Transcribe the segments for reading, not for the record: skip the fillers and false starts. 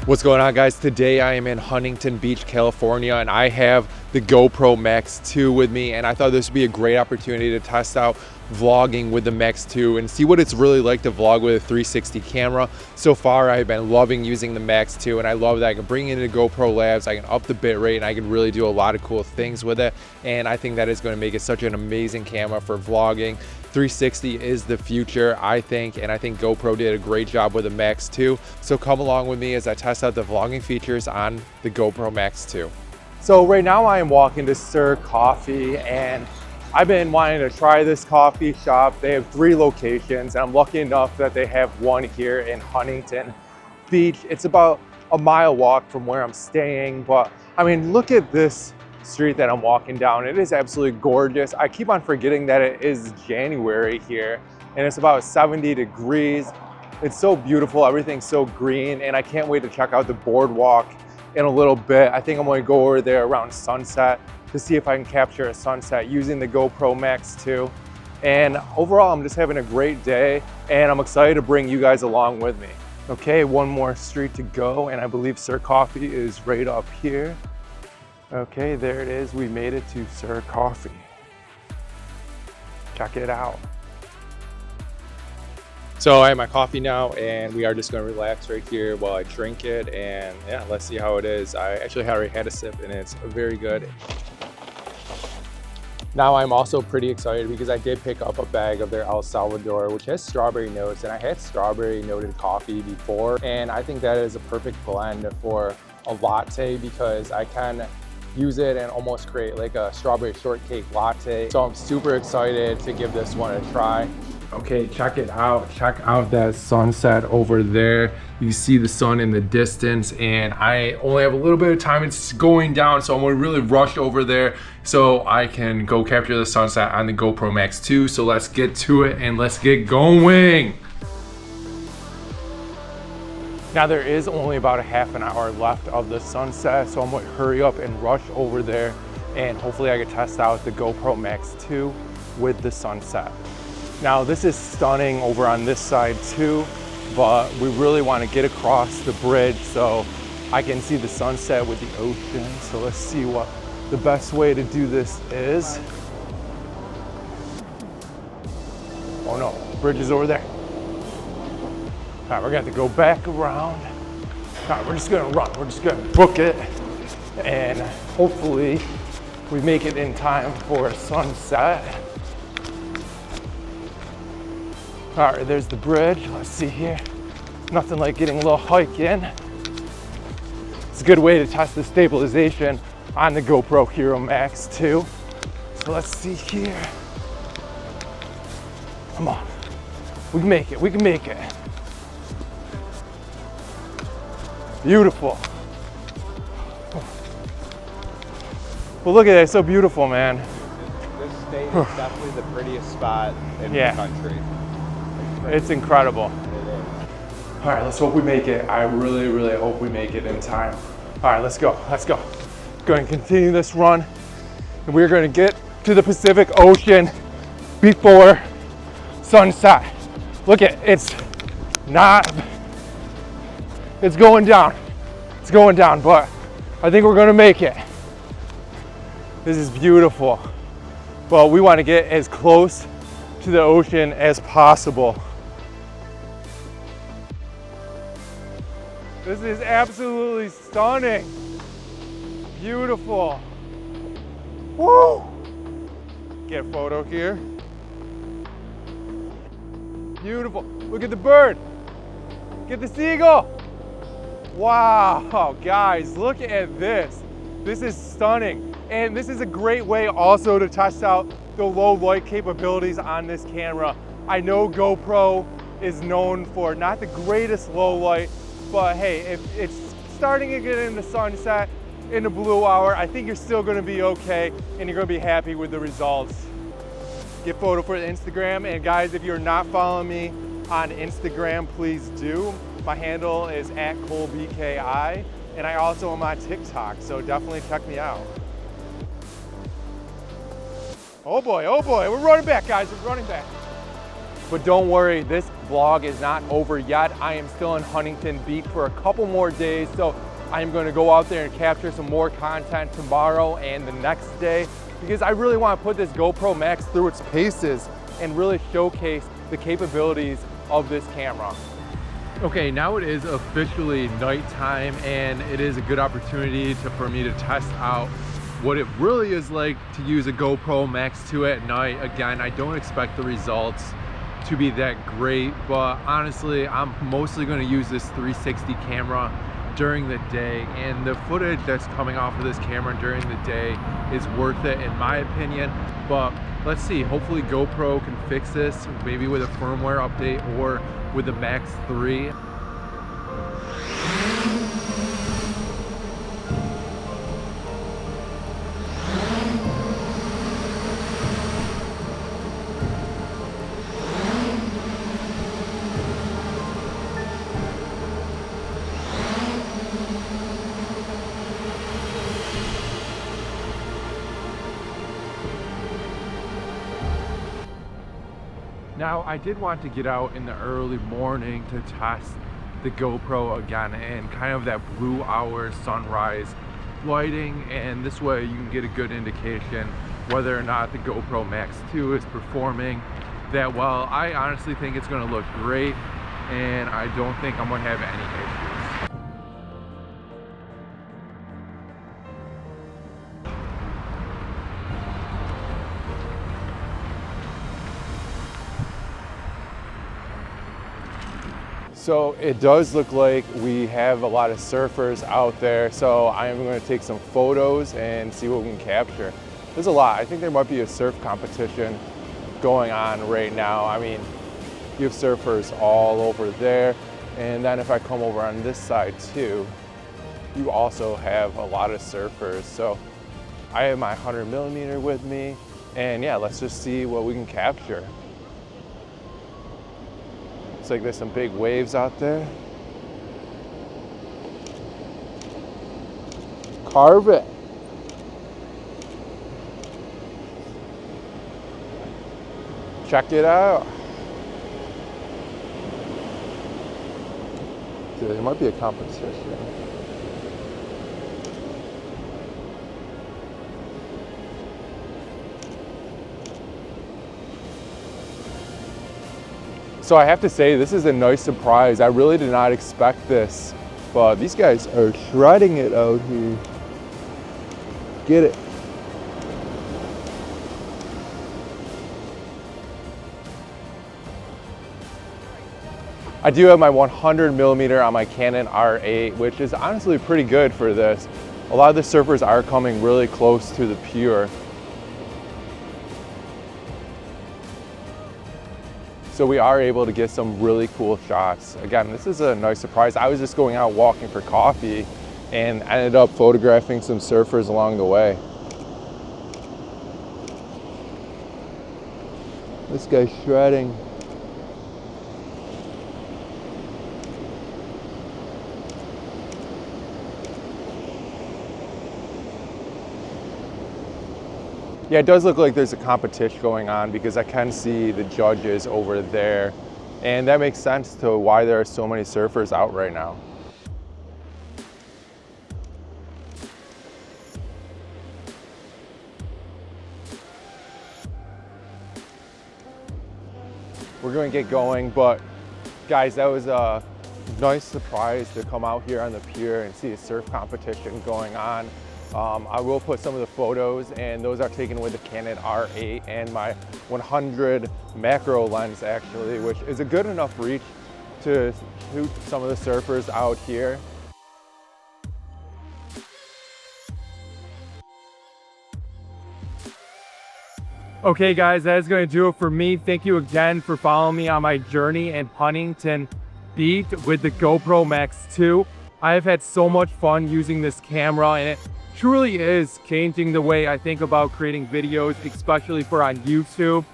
What's going on, guys? Today I am in Huntington Beach, California, and I have the GoPro Max 2 with me, and I thought this would be a great opportunity to test out vlogging with the Max 2 and see what it's really like to vlog with a 360 camera. So far I've been loving using the Max 2, and I love that I can bring it into GoPro Labs, I can up the bit rate, and I can really do a lot of cool things with it, and I think that is going to make it such an amazing camera for vlogging. 360 is the future, I think, and I think GoPro did a great job with the Max 2. So come along with me as I test out the vlogging features on the GoPro Max 2. So right now I am walking to Sir Coffee, and I've been wanting to try this coffee shop. They have 3 locations, and I'm lucky enough that they have one here in Huntington Beach. It's about a mile walk from where I'm staying, but I mean, look at this street that I'm walking down. It is absolutely gorgeous. I keep on forgetting that it is January here, and it's about 70 degrees. It's so beautiful, everything's so green, and I can't wait to check out the boardwalk in a little bit. I think I'm going to go over there around sunset to see if I can capture a sunset using the GoPro Max 2. And overall, I'm just having a great day, and I'm excited to bring you guys along with me. Okay, one more street to go, and I believe Sir Coffee is right up here. Okay, there it is. We made it to Sir Coffee. Check it out. So I have my coffee now, and we are just going to relax right here while I drink it, and yeah, let's see how it is. I actually already had a sip, and it's very good. Now I'm also pretty excited because I did pick up a bag of their El Salvador, which has strawberry notes, and I had strawberry noted coffee before, and I think that is a perfect blend for a latte because I can use it and almost create like a strawberry shortcake latte. So I'm super excited to give this one a try. Okay, check it out. Check out that sunset over there. You see the sun in the distance, and I only have a little bit of time. It's going down, so I'm gonna really rush over there so I can go capture the sunset on the GoPro Max 2. So let's get to it and let's get going. Now there is only about a half an hour left of the sunset, so I'm going to hurry up and rush over there, and hopefully I can test out the GoPro Max 2 with the sunset. Now this is stunning over on this side too, but we really want to get across the bridge so I can see the sunset with the ocean. So let's see what the best way to do this is. Oh no, the bridge is over there. All right, we're gonna have to go back around. All right, we're just gonna run. We're just gonna book it, and hopefully we make it in time for sunset. All right, there's the bridge. Let's see here. Nothing like getting a little hike in. It's a good way to test the stabilization on the GoPro Hero Max 2. So let's see here. Come on, we can make it, we can make it. Beautiful. Well, look at that, it's so beautiful, man. This state is definitely the prettiest spot in the country. It's incredible. It is. All right, let's hope we make it. I really, really hope we make it in time. All right, let's go, let's go. Going to continue this run, and we're going to get to the Pacific Ocean before sunset. Look at, it's going down. It's going down, but I think we're gonna make it. This is beautiful. Well, we want to get as close to the ocean as possible. This is absolutely stunning. Beautiful. Woo! Get a photo here. Beautiful. Look at the bird. Get the seagull. Wow, guys, look at this. This is stunning. And this is a great way also to test out the low light capabilities on this camera. I know GoPro is known for not the greatest low light, but hey, if it's starting to get into sunset, in the blue hour, I think you're still gonna be okay, and you're gonna be happy with the results. Get photo for the Instagram, and guys, if you're not following me on Instagram, please do. My handle is @ColeBKI, and I also am on TikTok, so definitely check me out. Oh boy, we're running back, guys, we're running back. But don't worry, this vlog is not over yet. I am still in Huntington Beach for a couple more days, so I'm going to go out there and capture some more content tomorrow and the next day, because I really want to put this GoPro Max through its paces and really showcase the capabilities of this camera. Okay, now it is officially nighttime, and it is a good opportunity for me to test out what it really is like to use a GoPro Max 2 at night. Again, I don't expect the results to be that great, but honestly, I'm mostly going to use this 360 camera during the day, and the footage that's coming off of this camera during the day is worth it in my opinion. But let's see, hopefully GoPro can fix this, maybe with a firmware update or with the Max 3. Now, I did want to get out in the early morning to test the GoPro again and kind of that blue hour sunrise lighting, and this way you can get a good indication whether or not the GoPro Max 2 is performing that well. I honestly think it's going to look great, and I don't think I'm going to have any issues. So it does look like we have a lot of surfers out there, so I am going to take some photos and see what we can capture. There's a lot. I think there might be a surf competition going on right now. I mean, you have surfers all over there, and then if I come over on this side too, you also have a lot of surfers. So I have my 100mm with me, and yeah, let's just see what we can capture. Looks like there's some big waves out there. Carve it. Check it out. Dude, there might be a competition. So I have to say, this is a nice surprise. I really did not expect this, but these guys are shredding it out here. Get it. I do have my 100mm on my Canon R8, which is honestly pretty good for this. A lot of the surfers are coming really close to the pier. So we are able to get some really cool shots. Again, this is a nice surprise. I was just going out walking for coffee and ended up photographing some surfers along the way. This guy's shredding. Yeah, it does look like there's a competition going on because I can see the judges over there, and that makes sense to why there are so many surfers out right now. We're going to get going, but guys, that was a nice surprise to come out here on the pier and see a surf competition going on. I will put some of the photos, and those are taken with the Canon R8 and my 100 macro lens actually, which is a good enough reach to shoot some of the surfers out here. Okay guys, that is going to do it for me. Thank you again for following me on my journey in Huntington Beach with the GoPro Max 2. I have had so much fun using this camera, and it truly is changing the way I think about creating videos, especially for on YouTube.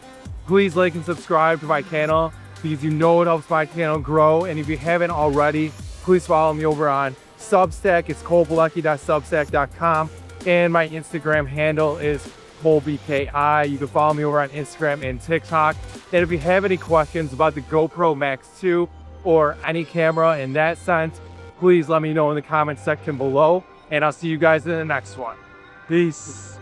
Please like and subscribe to my channel because you know it helps my channel grow. And if you haven't already, please follow me over on Substack. It's colebalecki.substack.com, and my Instagram handle is @ColeBKI. You can follow me over on Instagram and TikTok. And if you have any questions about the GoPro Max 2 or any camera in that sense, please let me know in the comment section below. And I'll see you guys in the next one. Peace.